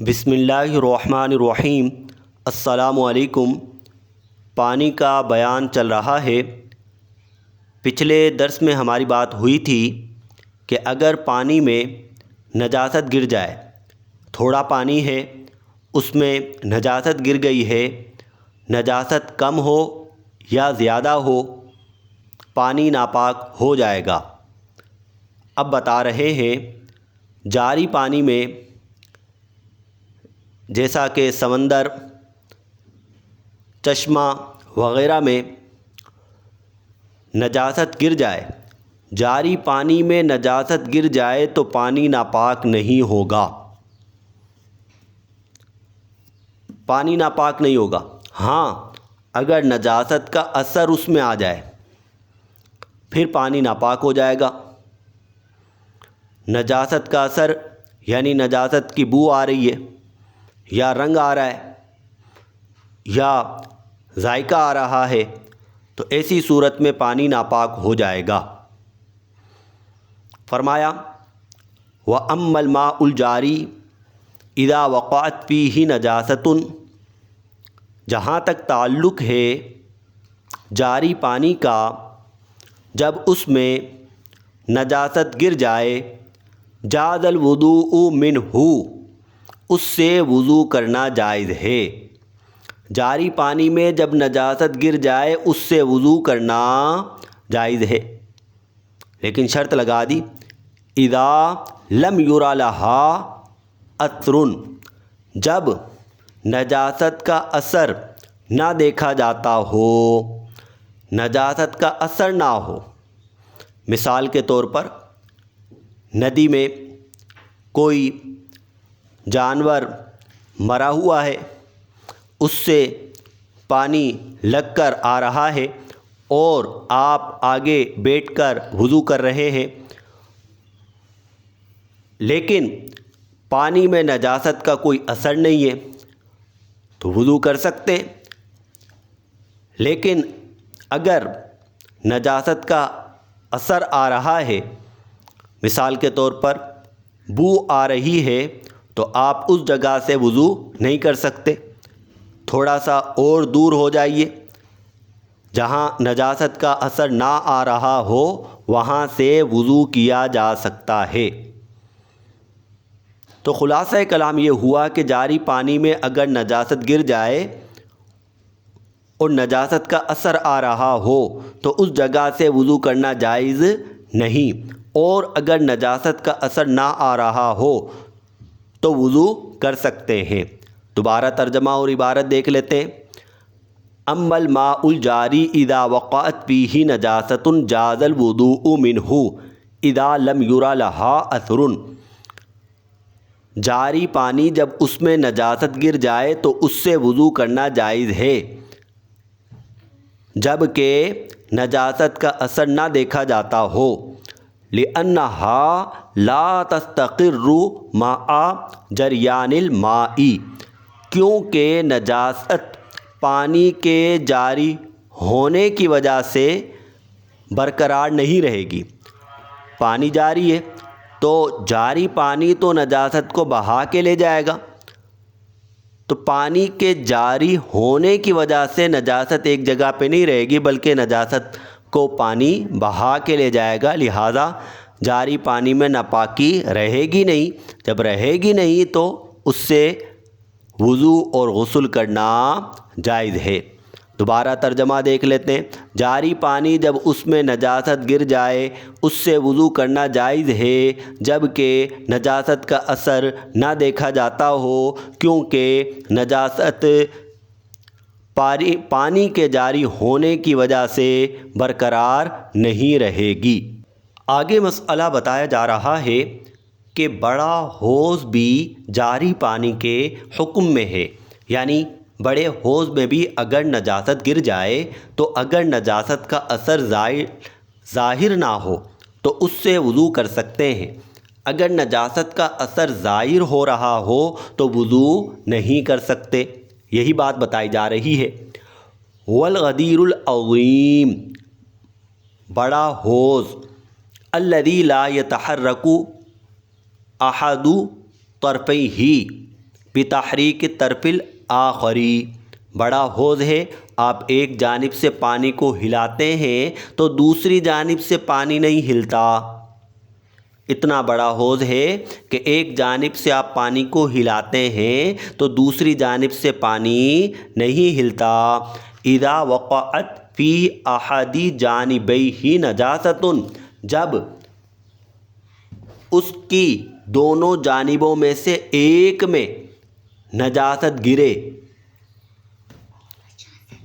بسم اللہ الرحمن الرحیم۔ السلام علیکم۔ پانی کا بیان چل رہا ہے۔ پچھلے درس میں ہماری بات ہوئی تھی کہ اگر پانی میں نجاست گر جائے، تھوڑا پانی ہے اس میں نجاست گر گئی ہے، نجاست کم ہو یا زیادہ ہو، پانی ناپاک ہو جائے گا۔ اب بتا رہے ہیں جاری پانی میں، جیسا کہ سمندر، چشمہ وغیرہ میں نجاست گر جائے، جاری پانی میں نجاست گر جائے تو پانی ناپاک نہیں ہوگا، پانی ناپاک نہیں ہوگا۔ ہاں، اگر نجاست کا اثر اس میں آ جائے پھر پانی ناپاک ہو جائے گا۔ نجاست کا اثر یعنی نجاست کی بو آ رہی ہے، یا رنگ آ رہا ہے، یا ذائقہ آ رہا ہے، تو ایسی صورت میں پانی ناپاک ہو جائے گا۔ فرمایا وَأَمَّا الْمَاءُ الْجَارِي إِذَا وَقَعَتْ فِيهِ نَجَاسَةٌ، جہاں تک تعلق ہے جاری پانی کا، جب اس میں نجاست گر جائے، جاز الوضوء منہ، اس سے وضو کرنا جائز ہے۔ جاری پانی میں جب نجاست گر جائے اس سے وضو کرنا جائز ہے، لیکن شرط لگا دی اذا لم یری لها اثر، جب نجاست کا اثر نہ دیکھا جاتا ہو، نجاست کا اثر نہ ہو۔ مثال کے طور پر ندی میں کوئی جانور مرا ہوا ہے، اس سے پانی لگ کر آ رہا ہے اور آپ آگے بیٹھ کر وضو کر رہے ہیں، لیکن پانی میں نجاست کا کوئی اثر نہیں ہے تو وضو کر سکتے ہیں۔ لیکن اگر نجاست کا اثر آ رہا ہے، مثال کے طور پر بو آ رہی ہے، تو آپ اس جگہ سے وضو نہیں کر سکتے، تھوڑا سا اور دور ہو جائیے، جہاں نجاست کا اثر نہ آ رہا ہو وہاں سے وضو کیا جا سکتا ہے۔ تو خلاصہ کلام یہ ہوا کہ جاری پانی میں اگر نجاست گر جائے اور نجاست کا اثر آ رہا ہو تو اس جگہ سے وضو کرنا جائز نہیں، اور اگر نجاست کا اثر نہ آ رہا ہو تو وضو کر سکتے ہیں۔ دوبارہ ترجمہ اور عبارت دیکھ لیتے ہیں۔ اما الماء الجاری اذا وقعت فیہ نجاست جاز الوضوء منہ اذا لم یری لها اثر، جاری پانی جب اس میں نجاست گر جائے تو اس سے وضو کرنا جائز ہے، جب کہ نجاست کا اثر نہ دیکھا جاتا ہو، لأنها لا تستقر مع جریان الماء، کیونکہ نجاست پانی کے جاری ہونے کی وجہ سے برقرار نہیں رہے گی۔ پانی جاری ہے تو جاری پانی تو نجاست کو بہا کے لے جائے گا، تو پانی کے جاری ہونے کی وجہ سے نجاست ایک جگہ پہ نہیں رہے گی بلکہ نجاست کو پانی بہا کے لے جائے گا، لہٰذا جاری پانی میں ناپاکی رہے گی نہیں۔ جب رہے گی نہیں تو اس سے وضو اور غسل کرنا جائز ہے۔ دوبارہ ترجمہ دیکھ لیتے ہیں۔ جاری پانی جب اس میں نجاست گر جائے اس سے وضو کرنا جائز ہے، جب کہ نجاست کا اثر نہ دیکھا جاتا ہو، کیونکہ نجاست پانی کے جاری ہونے کی وجہ سے برقرار نہیں رہے گی۔ آگے مسئلہ بتایا جا رہا ہے کہ بڑا حوض بھی جاری پانی کے حکم میں ہے، یعنی بڑے حوض میں بھی اگر نجاست گر جائے تو اگر نجاست کا اثر ظاہر نہ ہو تو اس سے وضو کر سکتے ہیں، اگر نجاست کا اثر ظاہر ہو رہا ہو تو وضو نہیں کر سکتے، یہی بات بتائی جا رہی ہے۔ والغدیر العظیم، بڑا حوض، الذی لا یتحرک احد طرفیہ، بتحریک طرف الآخری، بڑا حوض ہے، آپ ایک جانب سے پانی کو ہلاتے ہیں تو دوسری جانب سے پانی نہیں ہلتا۔ اتنا بڑا حوض ہے کہ ایک جانب سے آپ پانی کو ہلاتے ہیں تو دوسری جانب سے پانی نہیں ہلتا۔ اذا وقعت فی احد جانبیہ نجاست، جب اس کی دونوں جانبوں میں سے ایک میں نجاست گرے،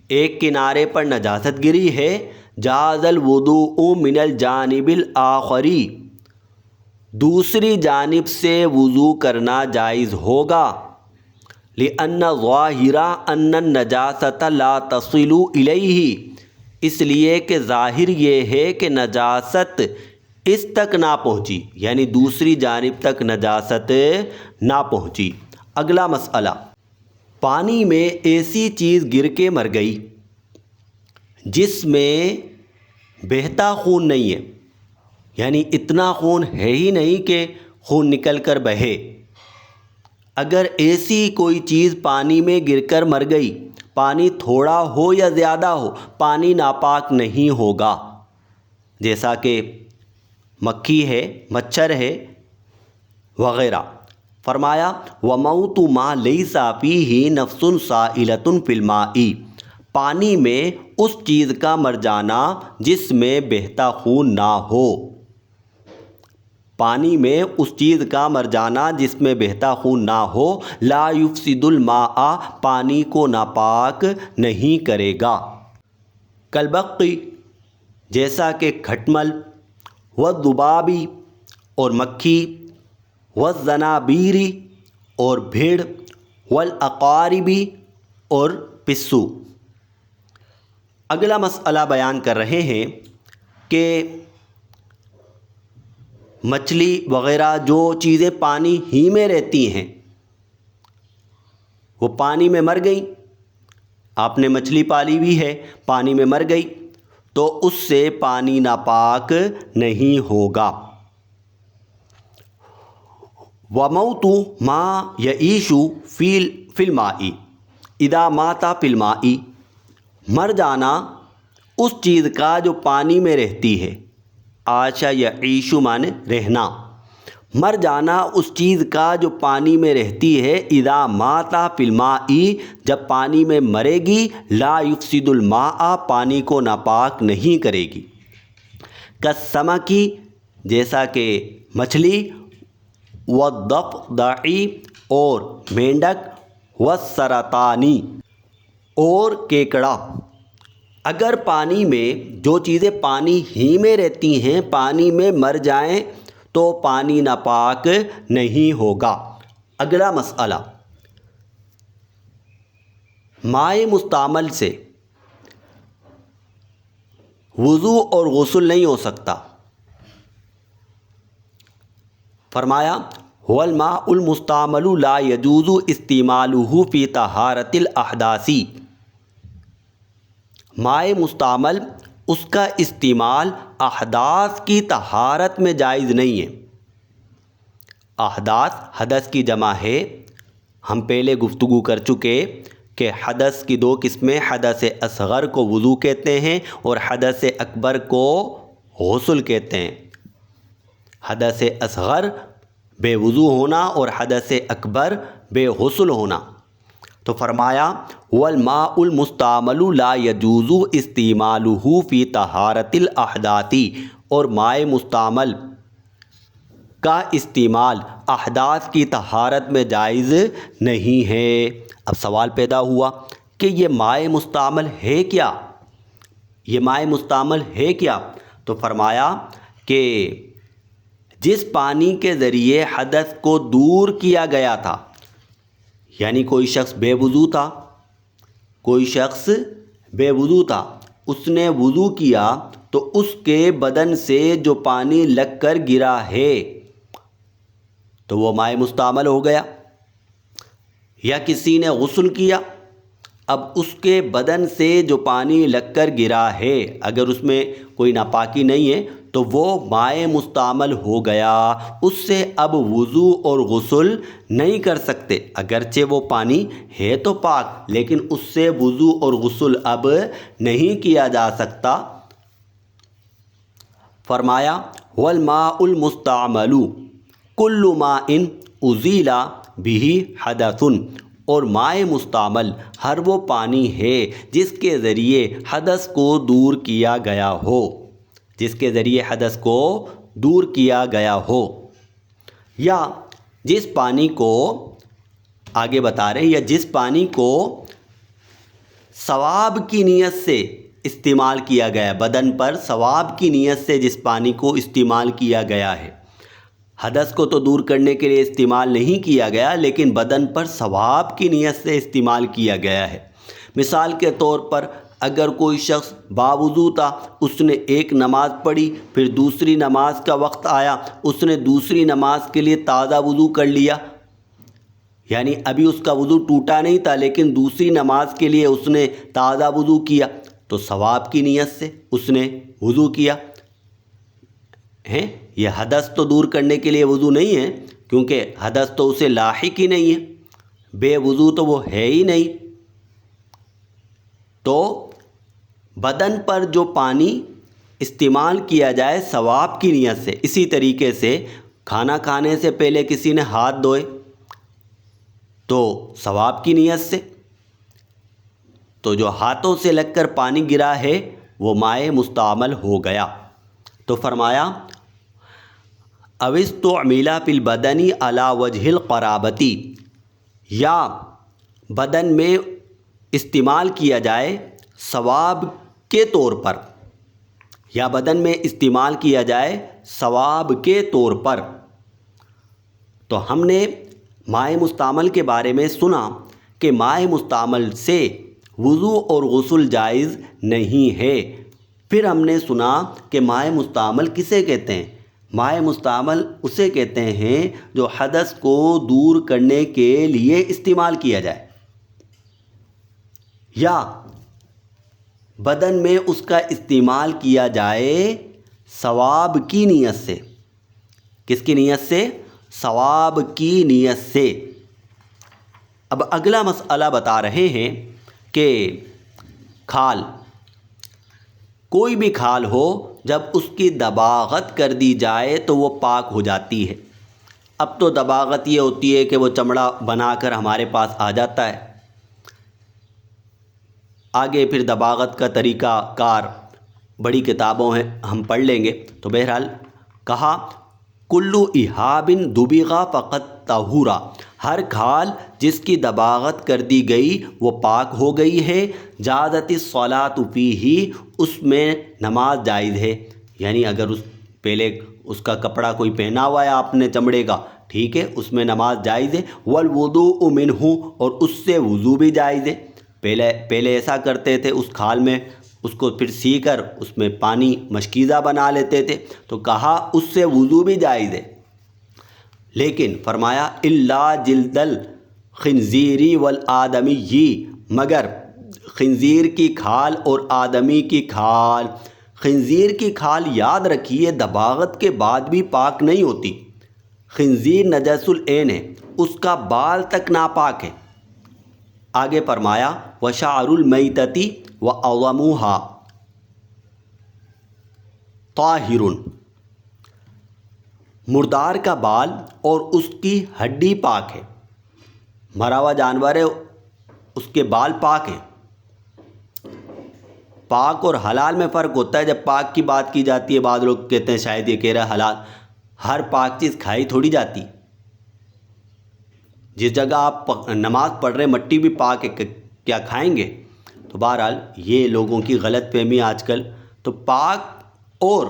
ایک کنارے پر نجاست گری ہے، جاز الوضوء من الجانب الآخری، دوسری جانب سے وضو کرنا جائز ہوگا۔ لأن ظاہر ان النجاست لا تصل الیہ، اس لیے کہ ظاہر یہ ہے کہ نجاست اس تک نہ پہنچی، یعنی دوسری جانب تک نجاست نہ پہنچی۔ اگلا مسئلہ، پانی میں ایسی چیز گر کے مر گئی جس میں بہتا خون نہیں ہے، یعنی اتنا خون ہے ہی نہیں کہ خون نکل کر بہے۔ اگر ایسی کوئی چیز پانی میں گر کر مر گئی، پانی تھوڑا ہو یا زیادہ ہو، پانی ناپاک نہیں ہوگا، جیسا کہ مکھی ہے، مچھر ہے وغیرہ۔ فرمایا وَمَوْتُ مَا لَيْسَ فِيهِ نَفْسٌ سَائِلَةٌ فِي الْمَاءِ، پانی میں اس چیز کا مر جانا جس میں بہتا خون نہ ہو، پانی میں اس چیز کا مر جانا جس میں بہتا خون نہ ہو، لا یفسد الماء، پانی کو ناپاک نہیں کرے گا۔ کالبقی، جیسا کہ کھٹمل، والذبابی اور مکھی، والزنابیری اور بھیڑ، والعقاربی اور پسو۔ اگلا مسئلہ بیان کر رہے ہیں کہ مچھلی وغیرہ جو چیزیں پانی ہی میں رہتی ہیں وہ پانی میں مر گئیں، آپ نے مچھلی پالی بھی ہے، پانی میں مر گئی تو اس سے پانی ناپاک نہیں ہوگا۔ وَمَوْتُ مَا يَعِيشُ فِي الْمَاءِ اِذَا مَاتَ فِي الْمَاءِ، مر جانا اس چیز کا جو پانی میں رہتی ہے، عاشا یعیش مانے رہنا، مر جانا اس چیز کا جو پانی میں رہتی ہے، اذا مات فی الماء، جب پانی میں مرے گی، لا یفسد الماء، پانی کو ناپاک نہیں کرے گی۔ کالسمکی، جیسا کہ مچھلی، والضفدع اور مینڈک، والسرطانی اور کیکڑا۔ اگر پانی میں جو چیزیں پانی ہی میں رہتی ہیں پانی میں مر جائیں تو پانی ناپاک نہیں ہوگا۔ اگلا مسئلہ، مائع مستعمل سے وضو اور غسل نہیں ہو سکتا۔ فرمایا والماء المستعمل لا يجوز استعماله في طہارة الاحداث، مائع مستعمل اس کا استعمال احداث کی طہارت میں جائز نہیں ہے۔ احداث حدث کی جمع ہے، ہم پہلے گفتگو کر چکے کہ حدث کی دو قسمیں، حدث اصغر کو وضو کہتے ہیں اور حدث اکبر کو غسل کہتے ہیں۔ حدث اصغر بے وضو ہونا اور حدث اکبر بے غسل ہونا۔ تو فرمایا والماء المستعمل لا يجوز استعماله في طہارة الاحداث، اور مائع مستعمل کا استعمال احداث کی طہارت میں جائز نہیں ہے۔ اب سوال پیدا ہوا کہ یہ مائع مستعمل ہے کیا؟ یہ مائع مستعمل ہے کیا؟ تو فرمایا کہ جس پانی کے ذریعے حدث کو دور کیا گیا تھا، یعنی کوئی شخص بے وضو تھا، کوئی شخص بے وضو تھا، اس نے وضو کیا تو اس کے بدن سے جو پانی لگ کر گرا ہے تو وہ مائع مستعمل ہو گیا۔ یا کسی نے غسل کیا، اب اس کے بدن سے جو پانی لگ کر گرا ہے، اگر اس میں کوئی ناپاکی نہیں ہے تو وہ مائع مستعمل ہو گیا، اس سے اب وضو اور غسل نہیں کر سکتے۔ اگرچہ وہ پانی ہے تو پاک، لیکن اس سے وضو اور غسل اب نہیں کیا جا سکتا۔ فرمایا والماء المستعمل کل ماء ازیل بہ حدث، اور مائع مستعمل ہر وہ پانی ہے جس کے ذریعے حدث کو دور کیا گیا ہو، جس کے ذریعے حدث کو دور کیا گیا ہو، یا جس پانی کو آگے بتا رہے ہیں، یا جس پانی کو ثواب کی نیت سے استعمال کیا گیا، بدن پر ثواب کی نیت سے جس پانی کو استعمال کیا گیا ہے۔ حدث کو تو دور کرنے کے لیے استعمال نہیں کیا گیا، لیکن بدن پر ثواب کی نیت سے استعمال کیا گیا ہے۔ مثال کے طور پر اگر کوئی شخص باوضو تھا، اس نے ایک نماز پڑھی، پھر دوسری نماز کا وقت آیا، اس نے دوسری نماز کے لیے تازہ وضو کر لیا، یعنی ابھی اس کا وضو ٹوٹا نہیں تھا، لیکن دوسری نماز کے لیے اس نے تازہ وضو کیا، تو ثواب کی نیت سے اس نے وضو کیا ہے۔ یہ حدث تو دور کرنے کے لیے وضو نہیں ہے، کیونکہ حدث تو اسے لاحق ہی نہیں ہے، بے وضو تو وہ ہے ہی نہیں۔ تو بدن پر جو پانی استعمال کیا جائے ثواب کی نیت سے، اسی طریقے سے کھانا کھانے سے پہلے کسی نے ہاتھ دھوئے تو ثواب کی نیت سے، تو جو ہاتھوں سے لگ کر پانی گرا ہے وہ مائع مستعمل ہو گیا۔ تو فرمایا او استعمل فی البدن علی وجہ القرابۃ، یا بدن میں استعمال کیا جائے ثواب کے طور پر، یا بدن میں استعمال کیا جائے ثواب کے طور پر۔ تو ہم نے مائع مستعمل کے بارے میں سنا کہ مائع مستعمل سے وضو اور غسل جائز نہیں ہے۔ پھر ہم نے سنا کہ مائع مستعمل کسے کہتے ہیں؟ مائع مستعمل اسے کہتے ہیں جو حدث کو دور کرنے کے لیے استعمال کیا جائے، یا بدن میں اس کا استعمال کیا جائے ثواب کی نیت سے۔ کس کی نیت سے؟ ثواب کی نیت سے۔ اب اگلا مسئلہ بتا رہے ہیں کہ کھال، کوئی بھی کھال ہو، جب اس کی دباغت کر دی جائے تو وہ پاک ہو جاتی ہے۔ اب تو دباغت یہ ہوتی ہے کہ وہ چمڑا بنا کر ہمارے پاس آ جاتا ہے، آگے پھر دباغت کا طریقہ کار بڑی کتابوں ہیں، ہم پڑھ لیں گے۔ تو بہرحال کہا کلو اہاب دبغا فقط طہورا، ہر کھال جس کی دباغت کر دی گئی وہ پاک ہو گئی ہے۔ جازت الصلاۃ فیہ، اس میں نماز جائز ہے، یعنی اگر پہلے اس کا کپڑا کوئی پہنا ہوا ہے آپ نے چمڑے کا، ٹھیک ہے، اس میں نماز جائز ہے۔ والوضوء منہ، اور اس سے وضو بھی جائز ہے۔ پہلے ایسا کرتے تھے، اس کھال میں اس کو پھر سی کر اس میں پانی مشکیزہ بنا لیتے تھے، تو کہا اس سے وضو بھی جائز ہے۔ لیکن فرمایا الا جلد الخنزیر والآدمی، مگر خنزیر کی کھال اور آدمی کی کھال۔ خنزیر کی کھال یاد رکھیے دباغت کے بعد بھی پاک نہیں ہوتی، خنزیر نجس العین ہے، اس کا بال تک ناپاک ہے۔ آگے فرمایا وشعر المیتۃ وعظمها طاہر، مردار کا بال اور اس کی ہڈی پاک ہے۔ مرا ہوا جانور ہے، اس کے بال پاک ہیں۔ پاک اور حلال میں فرق ہوتا ہے۔ جب پاک کی بات کی جاتی ہے، بعض لوگ کہتے ہیں شاید یہ کہہ رہا ہے حلال، ہر پاک چیز کھائی تھوڑی جاتی۔ جس جگہ آپ نماز پڑھ رہے ہیں مٹی بھی پاک ہے، کیا کھائیں گے؟ تو بہرحال یہ لوگوں کی غلط فہمی آج کل۔ تو پاک اور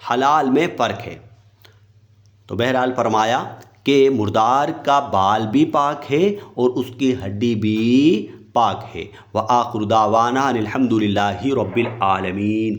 حلال میں فرق ہے۔ تو بہرحال فرمایا کہ مردار کا بال بھی پاک ہے اور اس کی ہڈی بھی پاک ہے۔ وآخر دعوانا ان الحمد للہ رب العالمین۔